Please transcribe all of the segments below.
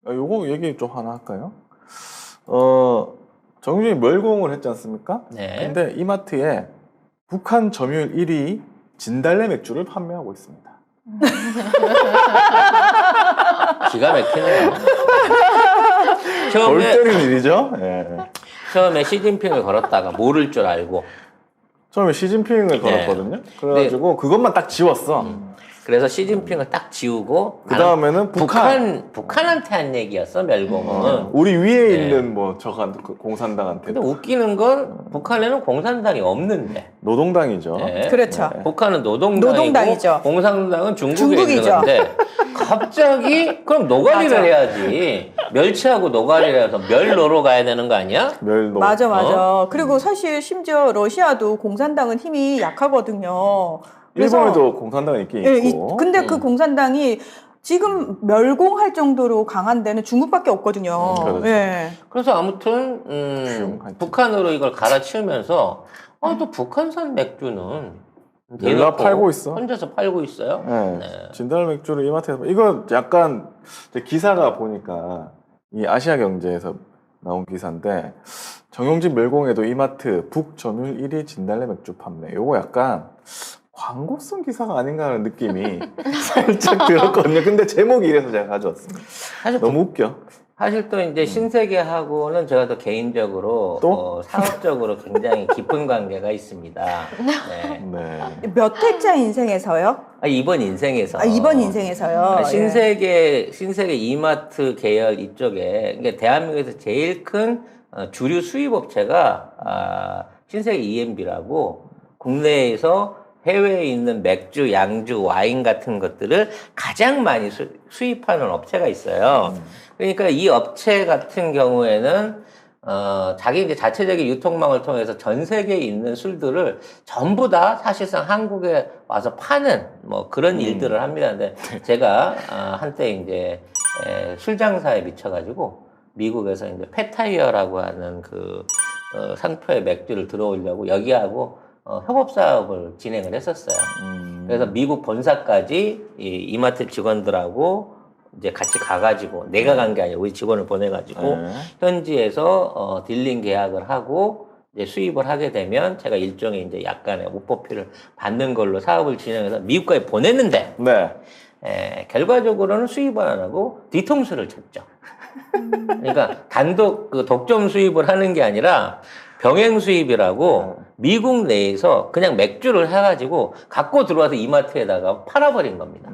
요거 얘기 좀 하나 할까요? 정유진이 멸공을 했지 않습니까? 네. 근데 이마트에 북한 점유율 1위 진달래 맥주를 판매하고 있습니다. 기가 막히네요. 골 때리는 일이죠? 예. 처음에 시진핑을 걸었다가 모를 줄 알고. 처음에 시진핑을 걸었거든요. 그래가지고 그것만 딱 지웠어. 그래서 시진핑을 딱 지우고 그 다음에는 북한한테 한 얘기였어, 멸공은. 우리 위에 있는 뭐 저간 공산당한테. 근데 웃기는 건 북한에는 공산당이 없는데. 노동당이죠. 네. 그렇죠. 북한은 노동당이죠. 공산당은 중국에 중국이죠. 있는 건데 갑자기 그럼 노가리를 맞아. 해야지. 멸치하고 노가리를 해서 멸로로 가야 되는 거 아니야? 멸노. 맞아. 그리고 사실 심지어 러시아도 공산당은 힘이 약하거든요. 그래서 일본에도 공산당이 있긴 예, 있고. 근데 그 공산당이 지금 멸공할 정도로 강한 데는 중국밖에 없거든요. 그렇죠. 예. 그래서 아무튼 북한으로 이걸 갈아치우면서 또 북한산 맥주는 열나 팔고 있어. 혼자서 팔고 있어요. 네. 네. 진달래 맥주를 이마트에서 이거 약간 기사가 보니까 이 아시아경제에서 나온 기사인데 정용진 멸공에도 이마트 북점유율 1위 진달래 맥주 판매. 요거 약간 광고성 기사가 아닌가 하는 느낌이 살짝 들었거든요. 근데 제목이 이래서 제가 가져왔습니다. 사실 너무 웃겨. 사실 또 이제 신세계하고는 제가 또 개인적으로 또? 상업적으로 굉장히 깊은 관계가 있습니다. 네. 네. 몇 회차 인생에서요? 이번 인생에서. 이번 인생에서요. 신세계 이마트 계열 이쪽에 그러니까 대한민국에서 제일 큰 주류 수입업체가 신세계 EMB라고 국내에서 해외에 있는 맥주, 양주, 와인 같은 것들을 가장 많이 수입하는 업체가 있어요. 그러니까 이 업체 같은 경우에는 자기 이제 자체적인 유통망을 통해서 전 세계에 있는 술들을 전부 다 사실상 한국에 와서 파는 뭐 그런 일들을 합니다. 근데 제가 한때 이제 술 장사에 미쳐가지고 미국에서 이제 페타이어라고 하는 그 상표의 맥주를 들어오려고 여기하고 협업 사업을 진행을 했었어요. 그래서 미국 본사까지 이 이마트 직원들하고 이제 같이 가가지고 내가 간 게 아니라 우리 직원을 보내가지고 현지에서 딜링 계약을 하고 이제 수입을 하게 되면 제가 일종의 이제 약간의 오퍼피를 받는 걸로 사업을 진행해서 미국까지 보냈는데 네. 결과적으로는 수입을 안 하고 뒤통수를 쳤죠. 그러니까 단독 그 독점 수입을 하는 게 아니라 병행 수입이라고 미국 내에서 그냥 맥주를 해가지고 갖고 들어와서 이마트에다가 팔아버린 겁니다.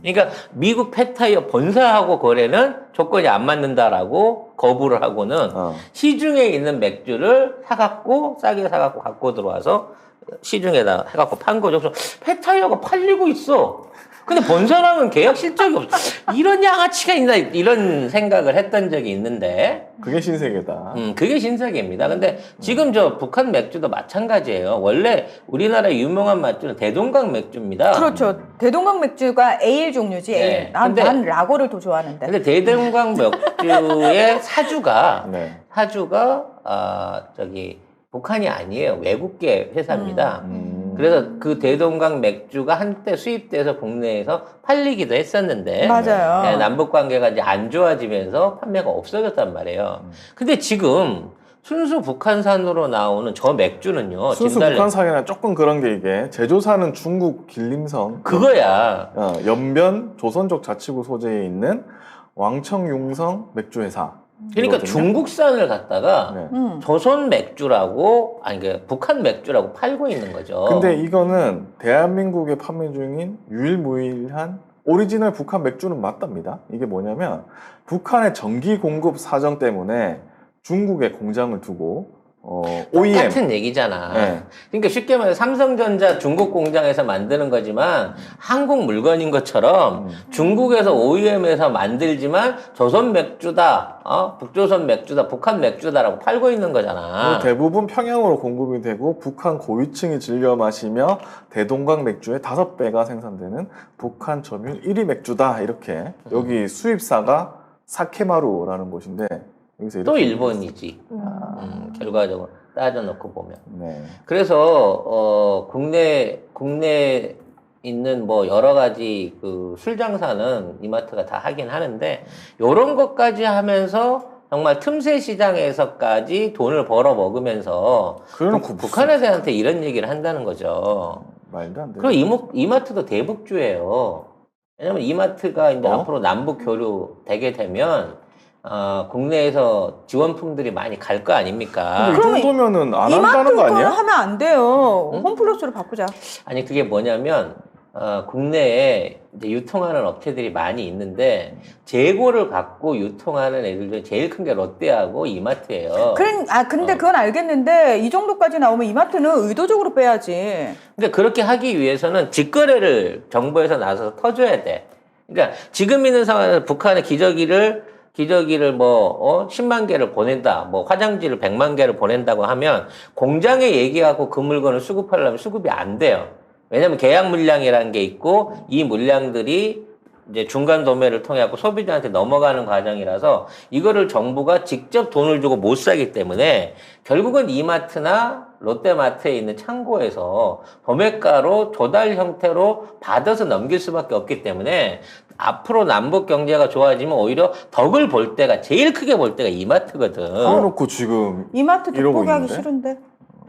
그러니까 미국 페타이어 본사하고 거래는 조건이 안 맞는다라고 거부를 하고는 시중에 있는 맥주를 사갖고 싸게 사갖고 갖고 들어와서 시중에다 해갖고 판 거죠. 그래서 페타이어가 팔리고 있어. 근데 본사랑은 계약 실적이 없어. 이런 양아치가 있나 이런 생각을 했던 적이 있는데 그게 신세계다. 그게 신세계입니다. 근데 지금 저 북한 맥주도 마찬가지예요. 원래 우리나라의 유명한 맥주는 대동강 맥주입니다. 그렇죠. 대동강 맥주가 에일 종류지. 네. 에일. 난 라거를 더 좋아하는데. 근데 대동강 맥주의 사주가 저기 북한이 아니에요. 외국계 회사입니다. 그래서 그 대동강 맥주가 한때 수입돼서 국내에서 팔리기도 했었는데 맞아요. 남북 관계가 이제 안 좋아지면서 판매가 없어졌단 말이에요. 근데 지금 순수 북한산으로 나오는 저 맥주는요. 순수 북한산이나 조금 그런 게 이게 제조사는 중국 길림성. 그거야. 연변 조선족 자치구 소재에 있는 왕청융성 맥주회사. 그러니까 중국산을 갖다가 조선 맥주라고 북한 맥주라고 팔고 있는 거죠. 근데 이거는 대한민국에 판매 중인 유일무이한 오리지널 북한 맥주는 맞답니다. 이게 뭐냐면 북한의 전기 공급 사정 때문에 중국에 공장을 두고 OEM 똑같은 얘기잖아. 네. 그러니까 쉽게 말해서 삼성전자 중국 공장에서 만드는 거지만 한국 물건인 것처럼 중국에서 OEM에서 만들지만 조선 맥주다, 북조선 맥주다, 북한 맥주다라고 팔고 있는 거잖아. 대부분 평양으로 공급이 되고 북한 고위층이 즐겨 마시며 대동강 맥주의 5배가 생산되는 북한 점유율 1위 맥주다. 이렇게 여기 수입사가 사케마루라는 곳인데 여기서 또 일본이지. 결과적으로 따져놓고 보면. 네. 그래서 국내 있는 뭐 여러 가지 그 술 장사는 이마트가 다 하긴 하는데 요런 것까지 하면서 정말 틈새 시장에서까지 돈을 벌어 먹으면서 그래놓고 북한 애들한테 이런 얘기를 한다는 거죠. 말도 안 돼. 그리고 이마트도 대북주예요. 왜냐면 이마트가 이제 어? 앞으로 남북 교류 되게 되면 국내에서 지원품들이 많이 갈 거 아닙니까? 근데 이 그러면 정도면은 안 이마트 한다는 거 거는 아니야? 하면 안 돼요. 응? 홈플러스로 바꾸자. 아니 그게 뭐냐면 국내에 이제 유통하는 업체들이 많이 있는데 재고를 갖고 유통하는 애들 중에 제일 큰 게 롯데하고 이마트예요. 근데 그건 알겠는데 이 정도까지 나오면 이마트는 의도적으로 빼야지. 그러니까 그렇게 하기 위해서는 직거래를 정부에서 나서서 터줘야 돼. 그러니까 지금 있는 상황에서 북한의 기저귀를 10만 개를 보낸다. 뭐 화장지를 100만 개를 보낸다고 하면 공장에 얘기하고 그 물건을 수급하려면 수급이 안 돼요. 왜냐면 계약 물량이라는 게 있고 이 물량들이 이제 중간 도매를 통해 갖고 소비자한테 넘어가는 과정이라서 이거를 정부가 직접 돈을 주고 못 사기 때문에 결국은 이마트나 롯데마트에 있는 창고에서 도매가로 조달 형태로 받아서 넘길 수밖에 없기 때문에 앞으로 남북 경제가 좋아지면 오히려 덕을 볼 때가 제일 크게 볼 때가 이마트거든. 그래놓고 지금 이마트 이러고 돋보기 하기 있는데? 싫은데.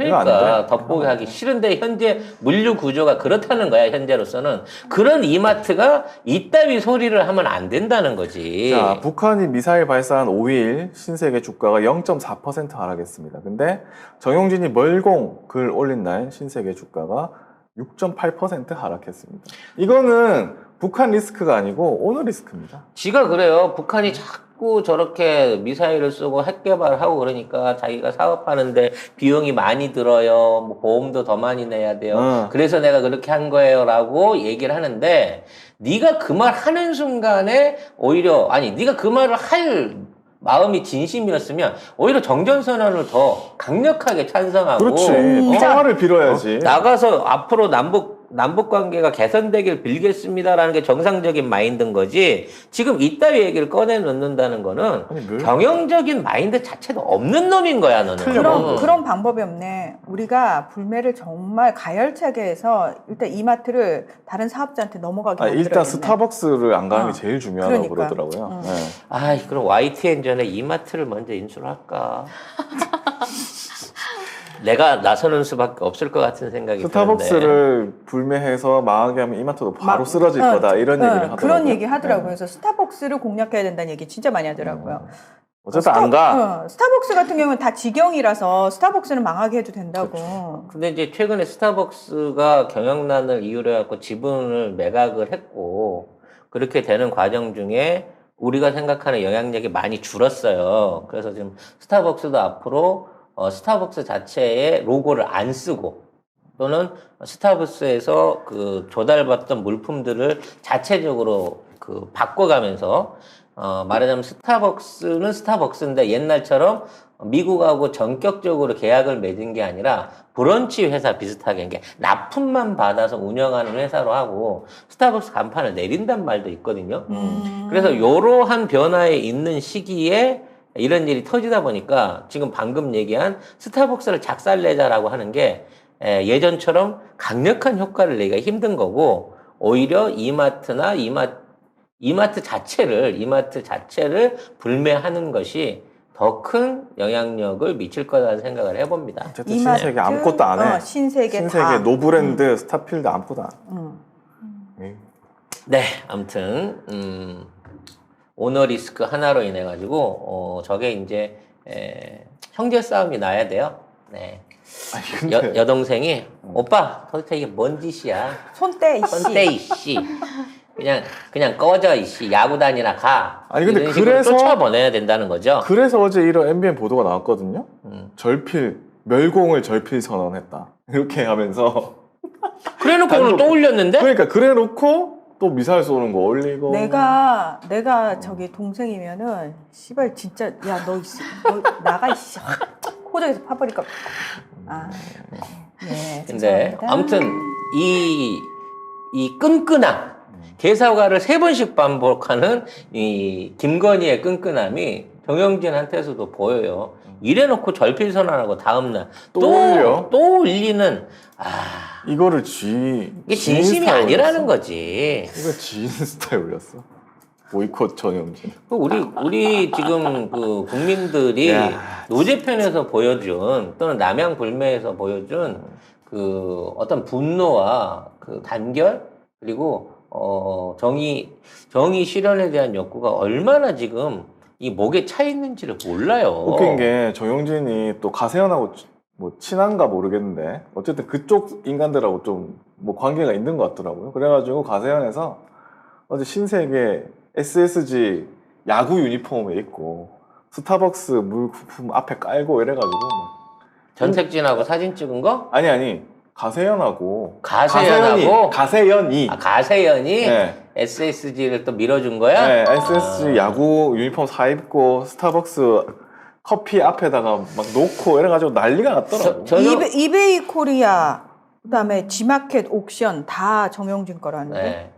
이거 안 그러니까 돼. 덕보기 하기 싫은데 현재 물류 구조가 그렇다는 거야 현재로서는. 그런 이마트가 이따위 소리를 하면 안 된다는 거지. 자, 북한이 미사일 발사한 5일 신세계 주가가 0.4% 하락했습니다. 근데 정용진이 멀공 글 올린 날 신세계 주가가 6.8% 하락했습니다. 이거는 북한 리스크가 아니고 오너 리스크입니다. 지가 그래요. 북한이 자꾸 저렇게 미사일을 쏘고 핵 개발하고 그러니까 자기가 사업하는데 비용이 많이 들어요. 뭐 보험도 더 많이 내야 돼요. 그래서 내가 그렇게 한 거예요라고 얘기를 하는데 네가 그 말 하는 순간에 오히려 네가 그 말을 할 마음이 진심이었으면 오히려 정전선언을 더 강력하게 찬성하고 그렇지. 평화를 빌어야지. 나가서 앞으로 남북 관계가 개선되길 빌겠습니다라는 게 정상적인 마인드인 거지. 지금 이따위 얘기를 꺼내 놓는다는 거는 경영적인 마인드 자체도 없는 놈인 거야, 너는. 그런 방법이 없네. 우리가 불매를 정말 가열차게 해서 일단 이마트를 다른 사업자한테 넘어가게 만들어야겠네. 일단 스타벅스를 안 가는 게 제일 중요하다고 그러니까. 그러더라고요. 네. 그럼 YTN 전에 이마트를 먼저 인수를 할까? 내가 나서는 수밖에 없을 것 같은 생각이 스타벅스를 불매해서 망하게 하면 이마트도 바로 쓰러질 거다 이런 얘기를 하더라고요. 그런 얘기 하더라고요. 네. 그래서 스타벅스를 공략해야 된다는 얘기 진짜 많이 하더라고요. 어쨌든 안 가. 스타벅스 같은 경우는 다 직영이라서 스타벅스는 망하게 해도 된다고. 근데 이제 최근에 스타벅스가 경영난을 이유로 해갖고 지분을 매각을 했고 그렇게 되는 과정 중에 우리가 생각하는 영향력이 많이 줄었어요. 그래서 지금 스타벅스도 앞으로 스타벅스 자체의 로고를 안 쓰고 또는 스타벅스에서 그 조달받던 물품들을 자체적으로 그 바꿔가면서 말하자면 스타벅스는 스타벅스인데 옛날처럼 미국하고 전격적으로 계약을 맺은 게 아니라 브런치 회사 비슷하게 이게 납품만 받아서 운영하는 회사로 하고 스타벅스 간판을 내린단 말도 있거든요. 그래서 이러한 변화에 있는 시기에 이런 일이 터지다 보니까 지금 방금 얘기한 스타벅스를 작살내자라고 하는 게 예전처럼 강력한 효과를 내기가 힘든 거고 오히려 이마트 자체를 불매하는 것이 더 큰 영향력을 미칠 거라는 생각을 해봅니다. 어쨌든 신세계 아무것도 안 해. 신세계 다. 노브랜드 스타필드 아무것도 안 해. 네, 아무튼 오너 리스크 하나로 인해 가지고 저게 이제 형제 싸움이 나야 돼요. 네. 근데 여동생이 오빠 도대체 이게 뭔 짓이야? 손대 이씨. 손대 이씨. 그냥 꺼져 이씨. 야구단이나 가. 아니, 근데 이런 식으로 그래서 쫓아보내야 된다는 거죠. 그래서 어제 이런 MBN 보도가 나왔거든요. 멸공을 절필 선언했다. 이렇게 하면서 그래놓고 오늘 또 올렸는데? 그러니까 그래놓고 또 미사일 쏘는 거 올리고. 내가 저기 동생이면은 씨발 진짜 야 너 나가 이씨 호적에서 파버릴까. 네. 근데 죄송합니다. 아무튼 이 끈끈함 개사과를 3번씩 반복하는 이 김건희의 끈끈함이 정영진한테서도 보여요. 이래놓고 절필 선언하고 다음날 또 올려? 또 올리는 이거를 G 이게 진심이 스타일 아니라는 올렸어? 거지. 이거 지인 스타일 올렸어. 보이콧 전용진. 우리 지금 그 국민들이 야. 노제편에서 보여준 또는 남양 불매에서 보여준 그 어떤 분노와 그 단결 그리고 정의 실현에 대한 욕구가 얼마나 지금 이 목에 차 있는지를 몰라요. 웃긴 게 정용진이 또 가세현하고 뭐 친한가 모르겠는데 어쨌든 그쪽 인간들하고 좀 뭐 관계가 있는 것 같더라고요. 그래가지고 가세현에서 어제 신세계 SSG 야구 유니폼에 입고 스타벅스 물품 앞에 깔고 이래가지고 막. 전택진하고 사진 찍은 거? 아니 가세현하고 가세현하고? 가세현이 가세현이 네. SSG를 또 밀어준 거야? 네, SSG 야구 유니폼 사 입고 스타벅스 커피 앞에다가 막 놓고 이래가지고 난리가 났더라고. 이베이 코리아 그다음에 G마켓 옥션 다 정용진 거라는데.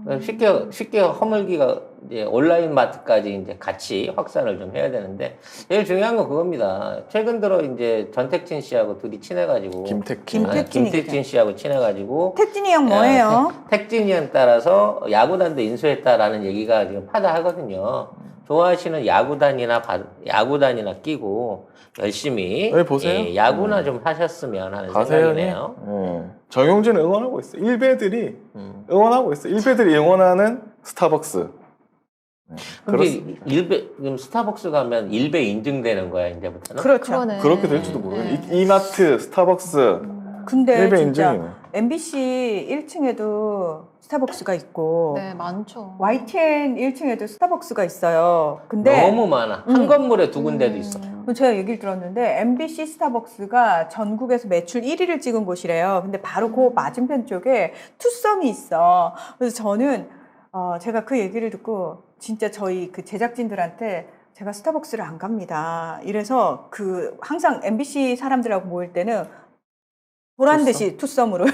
네. 쉽게 허물기가 이제 온라인 마트까지 이제 같이 확산을 좀 해야 되는데 제일 중요한 건 그겁니다. 최근 들어 이제 전택진 씨하고 둘이 친해가지고 김택진 씨하고 친해가지고 택진이 형 뭐예요? 택진이 형 따라서 야구단도 인수했다라는 얘기가 지금 파다하거든요. 좋아하시는 야구단이나 끼고 열심히 네, 보세요. 예, 야구나 좀 하셨으면 하는 가세현이 생각이네요. 정용진을 응원하고 있어. 일베들이 응원하고 있어. 일베들이 응원하는 스타벅스. 네, 근데 그럼 스타벅스 가면 일베 인증되는 거야 이제부터는? 그렇죠. 그러네. 그렇게 될지도 모르겠네. 이마트, 스타벅스, 근데 일베 진짜 인증이네. MBC 1층에도 스타벅스가 있고 네, 많죠. YTN 1층에도 스타벅스가 있어요. 근데 너무 많아. 한 건물에 두 군데도 있어. 제가 얘기를 들었는데 MBC 스타벅스가 전국에서 매출 1위를 찍은 곳이래요. 근데 바로 그 맞은편 쪽에 투썸이 있어. 그래서 저는 제가 그 얘기를 듣고 진짜 저희 그 제작진들한테 제가 스타벅스를 안 갑니다. 이래서 그 항상 MBC 사람들하고 모일 때는 보란 듯이 투썸으로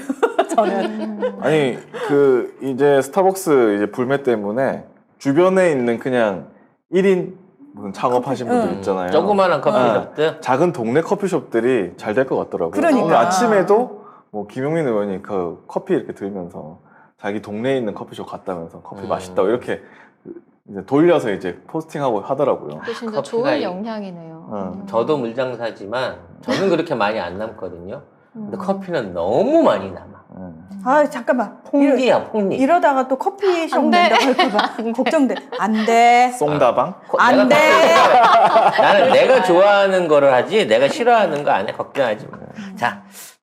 저는 아니 그 이제 스타벅스 이제 불매 때문에 주변에 있는 그냥 1인 무슨 창업하신 분들 있잖아요. 조그마한 커피숍들. 작은 동네 커피숍들이 잘 될 것 같더라고요. 그러니까. 오늘 아침에도 뭐 김용민 의원이 그 커피 이렇게 들면서 자기 동네에 있는 커피숍 갔다면서 커피 맛있다고 이렇게 이제 돌려서 이제 포스팅하고 하더라고요. 또 진짜 커피가 좋은 영향이네요. 저도 물장사지만 저는 그렇게 많이 안 남거든요. 근데 커피는 너무 많이 남아. 아 잠깐만 폭리야, 폭리. 이러다가 또 커피숍 안 돼. 낸다고 할까봐 걱정돼. 안 돼. 송다방? 안 돼. 나는 내가 좋아하는 거를 하지 내가 싫어하는 거 안 해. 걱정하지 마. 자,